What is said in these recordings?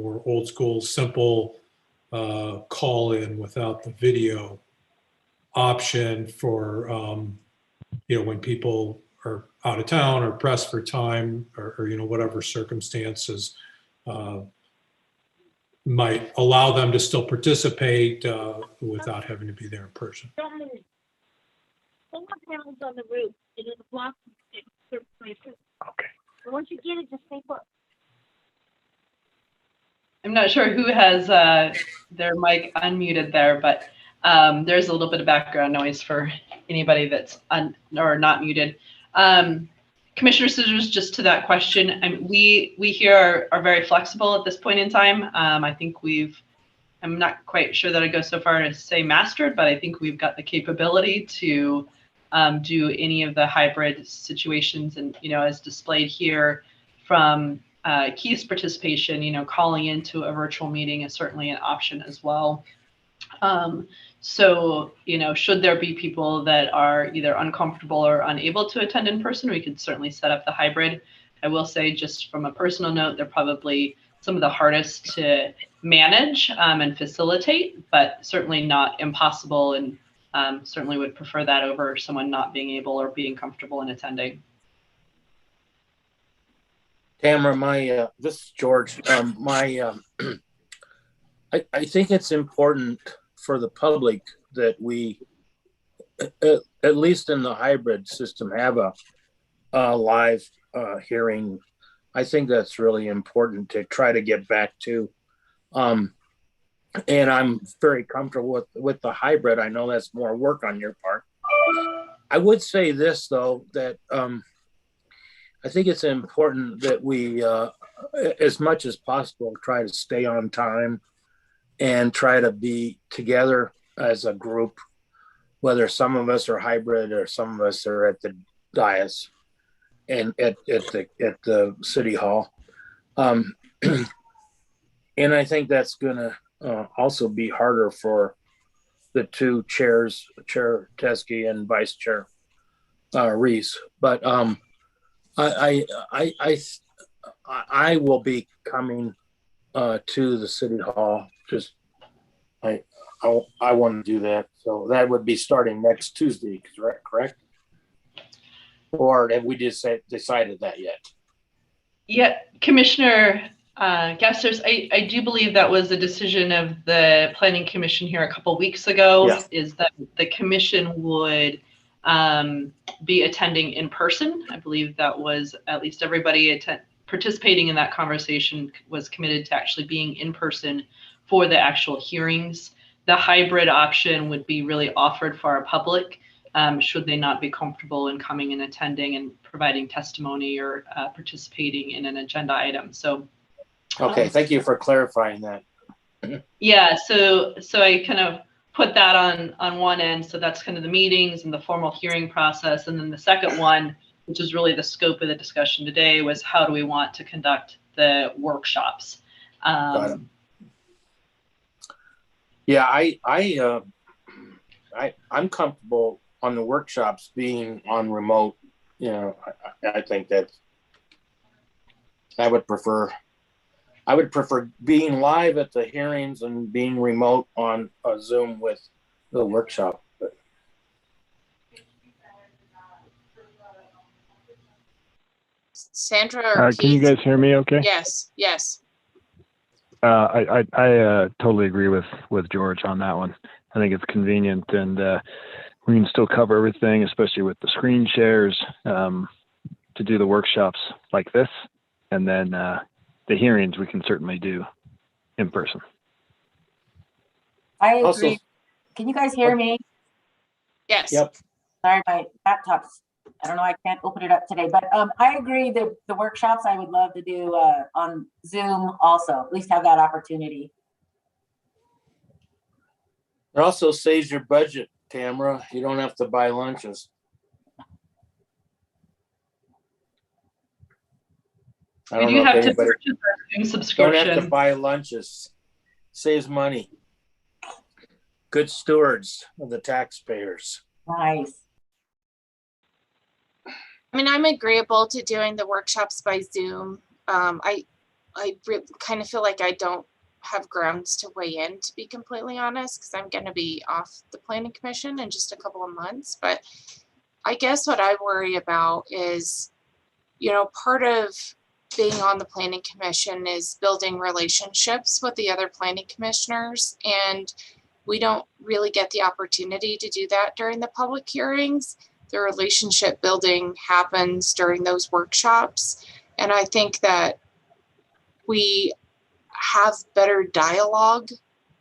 more old school, simple call in without the video option for, when people are out of town or pressed for time or whatever circumstances might allow them to still participate without having to be there in person. Solar panels on the roof, it is blocked in certain places. Okay. But once you get it, just stay put. I'm not sure who has their mic unmuted there, but there's a little bit of background noise for anybody that's or not muted. Commissioner Scissors, just to that question, we here are very flexible at this point in time. I think I'm not quite sure that I go so far as to say mastered, but I think we've got the capability to do any of the hybrid situations, and as displayed here from Keith's participation, calling into a virtual meeting is certainly an option as well. So, should there be people that are either uncomfortable or unable to attend in person, we could certainly set up the hybrid. I will say, just from a personal note, they're probably some of the hardest to manage and facilitate, but certainly not impossible, and certainly would prefer that over someone not being able or being comfortable in attending. Tamara, this is George. I think it's important for the public that we, at least in the hybrid system, have a live hearing. I think that's really important to try to get back to. And I'm very comfortable with the hybrid. I know that's more work on your part. I would say this, though, that I think it's important that we, as much as possible, try to stay on time and try to be together as a group, whether some of us are hybrid or some of us are at the dais and at the city hall. And I think that's going to also be harder for the two chairs, Chair Teske and Vice Chair Reese. But I will be coming to the city hall. Just I want to do that. So that would be starting next Tuesday, correct? Or have we just decided that yet? Yeah, Commissioner Gasters, I do believe that was a decision of the Planning Commission here a couple weeks ago, yeah. Is that the commission would be attending in person. I believe that was at least everybody participating in that conversation was committed to actually being in person for the actual hearings. The hybrid option would be really offered for our public, should they not be comfortable in coming and attending and providing testimony or participating in an agenda item. So, okay, thank you for clarifying that. Yeah, so I kind of put that on one end. So that's kind of the meetings and the formal hearing process. And then the second one, which is really the scope of the discussion today, was how do we want to conduct the workshops? Got it. Yeah, I'm comfortable on the workshops being on remote. I think that I would prefer being live at the hearings and being remote on a Zoom with the workshop. But Sandra or can you guys hear me okay? Yes. I totally agree with George on that one. I think it's convenient, and we can still cover everything, especially with the screen shares, to do the workshops like this. And then the hearings we can certainly do in person. I agree. Also, can you guys hear me? Yes. Yep. Sorry, my laptop's, I don't know, I can't open it up today, but I agree that the workshops I would love to do on Zoom also, at least have that opportunity. It also saves your budget, Tamara. You don't have to buy lunches. I We don't do know if have to anybody- purchase our Zoom Don't subscription. have to buy lunches. Saves money. Good stewards of the taxpayers. Nice. I mean, I'm agreeable to doing the workshops by Zoom. kind of feel like I don't have grounds to weigh in, to be completely honest, because I'm going to be off the planning commission in just a couple of months. But I guess what I worry about is, part of being on the planning commission is building relationships with the other planning commissioners. And we don't really get the opportunity to do that during the public hearings. The relationship building happens during those workshops. And I think that we have better dialogue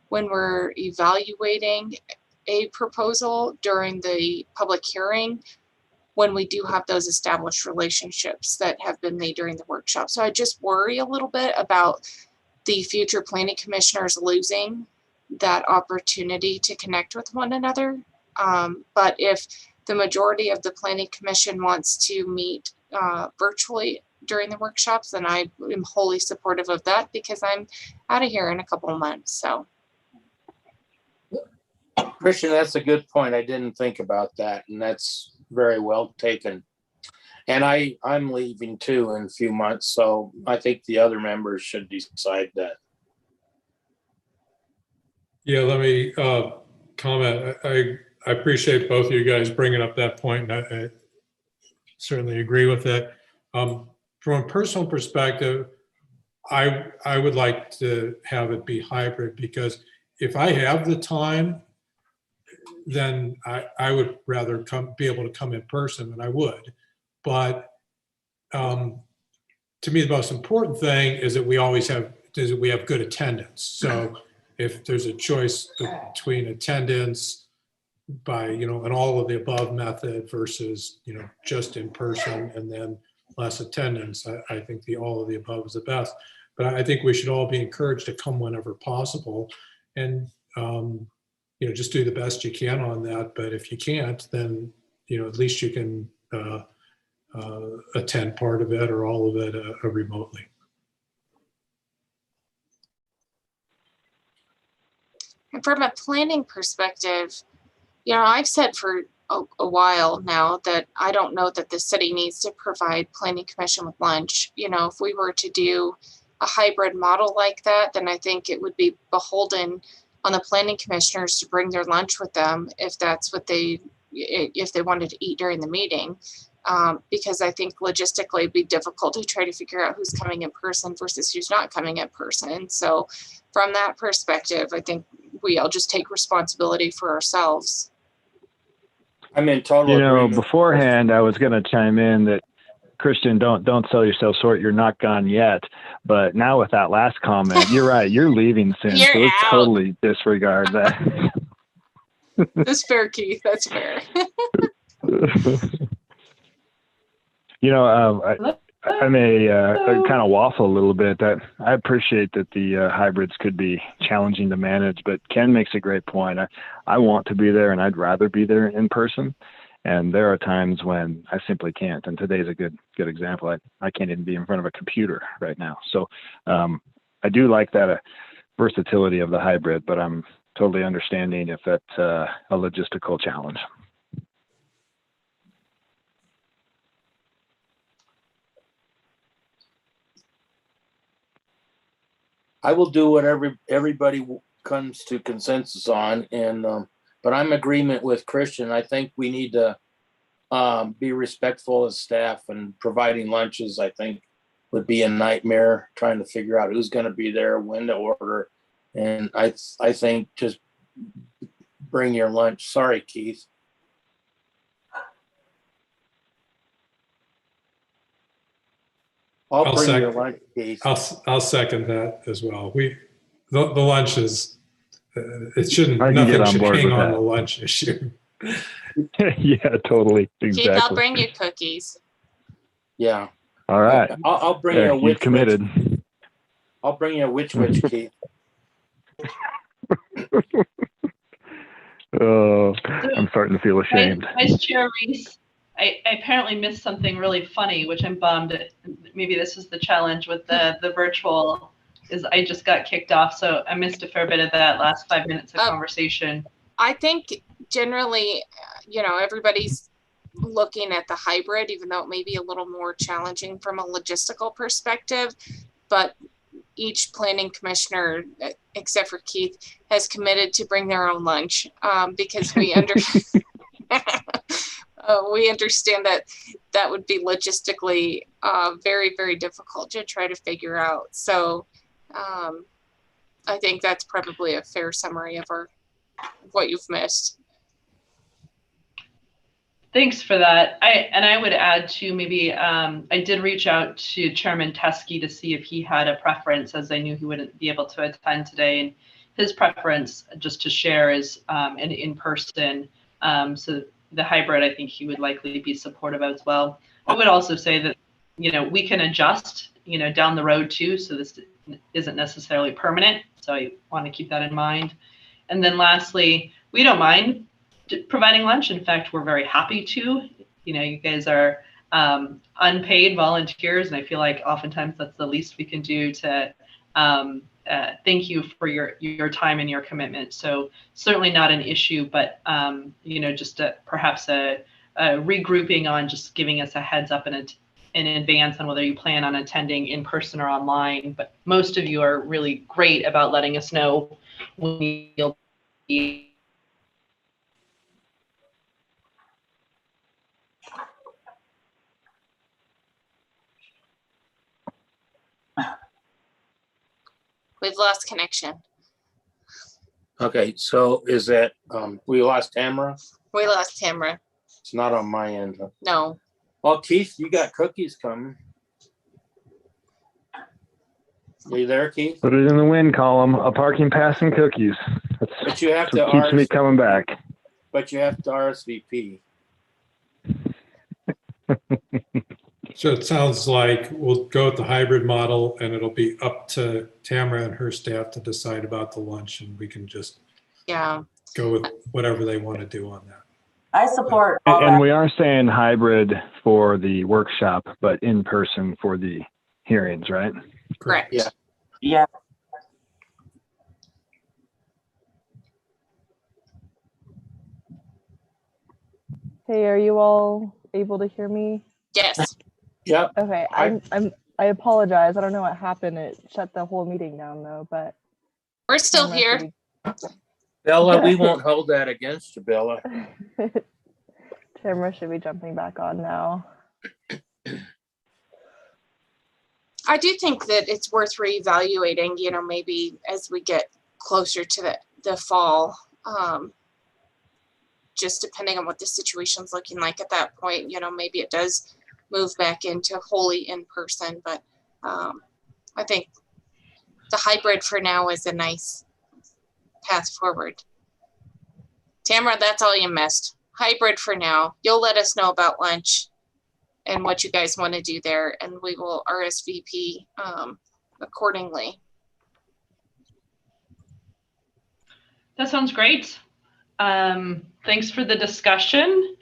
when we're evaluating a proposal during the public hearing, when we do have those established relationships that have been made during the workshop. So I just worry a little bit about the future planning commissioners losing that opportunity to connect with one another. But if the majority of the planning commission wants to meet virtually during the workshops, then I am wholly supportive of that, because I'm out of here in a couple of months. So, Christian, that's a good point. I didn't think about that, and that's very well taken. And I'm leaving too in a few months, so I think the other members should decide that. Yeah, let me comment. I appreciate both of you guys bringing up that point, and I certainly agree with it. From a personal perspective, I would like to have it be hybrid, because if I have the time, then I would rather be able to come in person than I would. But to me, the most important thing is that we have good attendance. So if there's a choice between attendance by, an all of the above method versus, just in person and then less attendance, I think the all of the above is the best. But I think we should all be encouraged to come whenever possible, and just do the best you can on that. But if you can't, then at least you can attend part of it or all of it remotely. and from a planning perspective, I've said for a while now that I don't know that the city needs to provide planning commission with lunch. If we were to do a hybrid model like that, then I think it would be beholden on the planning commissioners to bring their lunch with them if that's what if they wanted to eat during the meeting. Because I think logistically it'd be difficult to try to figure out who's coming in person versus who's not coming in person. So from that perspective, I think we all just take responsibility for ourselves. I'm in total agreement. Beforehand, I was going to chime in that, Christian, don't sell yourself short. You're not gone yet. But now with that last comment, you're right. You're leaving soon. You're so let's out. totally disregard that. That's fair, Keith. That's fair. I may kind of waffle a little bit. That I appreciate that the hybrids could be challenging to manage, but Ken makes a great point. I want to be there, and I'd rather be there in person. And there are times when I simply can't. And today's a good example. I can't even be in front of a computer right now. So I do like that versatility of the hybrid, but I'm totally understanding if that's a logistical challenge. I will do whatever everybody comes to consensus on, and but I'm in agreement with Christian. I think we need to be respectful as staff, and providing lunches, I think, would be a nightmare trying to figure out who's going to be there, when to order. And I think just bring your lunch. Sorry, Keith. I'll bring your lunch, Keith. I'll second that as well. The lunch is, nothing should hang on the lunch issue. Yeah, totally. Exactly. Keith, I'll bring you cookies. Yeah. All right. I'll bring you a He's witch. committed. I'll bring you a witch, Keith. Oh, I'm starting to feel ashamed. Vice Chair Reese, I apparently missed something really funny, which I'm bummed at. Maybe this is the challenge with the virtual, is I just got kicked off. So I missed a fair bit of that last 5 minutes of conversation. I think generally, everybody's looking at the hybrid, even though it may be a little more challenging from a logistical perspective. But each planning commissioner, except for Keith, has committed to bring their own lunch, because we we understand that that would be logistically very, very difficult to try to figure out. So I think that's probably a fair summary of what you've missed. Thanks for that. I would add to maybe, I did reach out to Chairman Teskey to see if he had a preference, as I knew he wouldn't be able to attend today. And his preference, just to share, is an in-person. So the hybrid, I think he would likely be supportive of as well. I would also say that, we can adjust, down the road too. So this isn't necessarily permanent. So I want to keep that in mind. And then lastly, we don't mind providing lunch. In fact, we're very happy to. You guys are unpaid volunteers, and I feel like oftentimes that's the least we can do to thank you for your time and your commitment. So certainly not an issue, but just perhaps a regrouping on just giving us a heads up in advance on whether you plan on attending in person or online. But most of you are really great about letting us know when you'll be. We've lost connection. Okay, so is that, we lost Tamara? We lost Tamara. It's not on my end. Huh? No. Well, Keith, you got cookies coming. Are you there, Keith? Put it in the win column, a parking pass and cookies. But you have That's to what keeps me coming back. But you have to RSVP. So it sounds like we'll go with the hybrid model, and it'll be up to Tamara and her staff to decide about the lunch, and we can just Yeah. go with whatever they want to do on that. I support all And that. we are saying hybrid for the workshop, but in person for the hearings, right? Correct. Yeah. Yeah. Hey, are you all able to hear me? Yes. Yep. Okay, I apologize. I don't know what happened. It shut the whole meeting down though, but We're still Tamara here. should Bella, we won't hold that against you, Bella. be- Tamara should be jumping back on now. I do think that it's worth reevaluating, maybe as we get closer to the fall, just depending on what the situation's looking like at that point, maybe it does move back into wholly in person, but I think the hybrid for now is a nice path forward. Tamara, that's all you missed. Hybrid for now. You'll let us know about lunch and what you guys want to do there, and we will RSVP accordingly. That sounds great. Thanks for the discussion.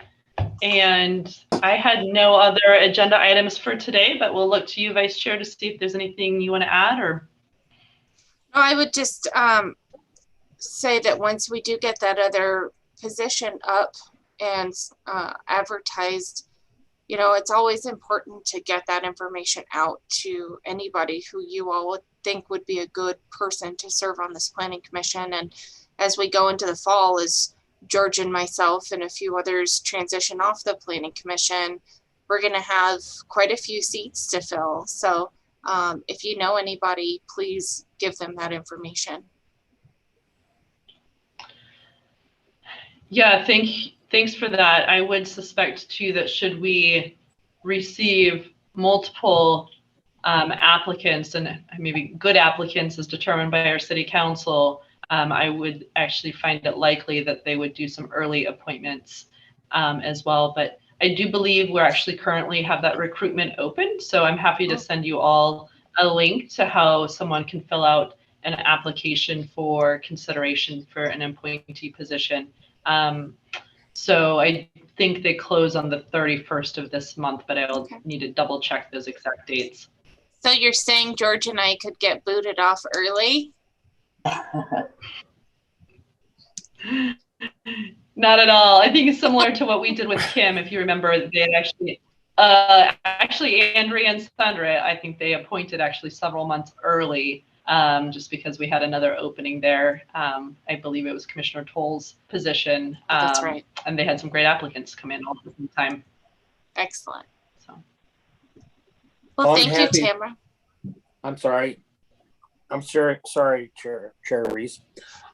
And I had no other agenda items for today, but we'll look to you, Vice Chair, to see if there's anything you want to add or. No, I would just say that once we do get that other position up and advertised, it's always important to get that information out to anybody who you all would think would be a good person to serve on this planning commission. And as we go into the fall, as George and myself and a few others transition off the planning commission, we're going to have quite a few seats to fill. So if you know anybody, please give them that information. Yeah, thanks for that. I would suspect too that should we receive multiple applicants, and maybe good applicants as determined by our city council, I would actually find it likely that they would do some early appointments as well. But I do believe we're actually currently have that recruitment open. So I'm happy to send you all a link to how someone can fill out an application for consideration for an appointee position. So I think they close on the 31st of this month, but I'll need to double check those exact dates. So you're saying George and I could get booted off early? Not at all. I think it's similar to what we did with Kim. If you remember, they had actually Actually, Andrea and Sandra, I think they appointed actually several months early, just because we had another opening there. I believe it was Commissioner Toll's position. That's right. And they had some great applicants come in all at the same time. Excellent. So. Well, I'm thank you, happy. Tamara. I'm sorry. I'm sure, sorry, Chair Reese.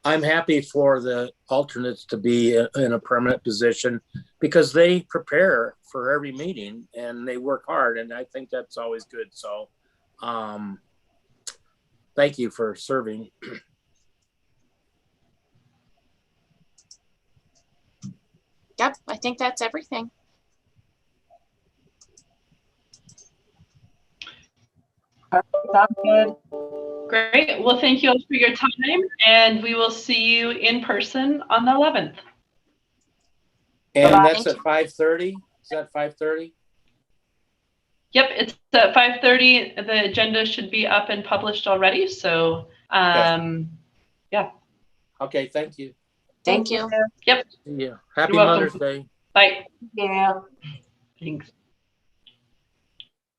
I'm happy for the alternates to be in a permanent position because they prepare for every meeting and they work hard, and I think that's always good. So, thank you for serving. Yep, I think that's everything. Sounds good. Great. Well, thank you all for your time, and we will see you in person on the 11th. And Bye-bye. that's at 5:30? Is that 5:30? Yep, it's at 5:30. The agenda should be up and published already. So, yeah. Okay, thank you. Thank you. Yep. Yeah. Happy You're welcome. Mother's Day. Bye. Yeah. Thanks.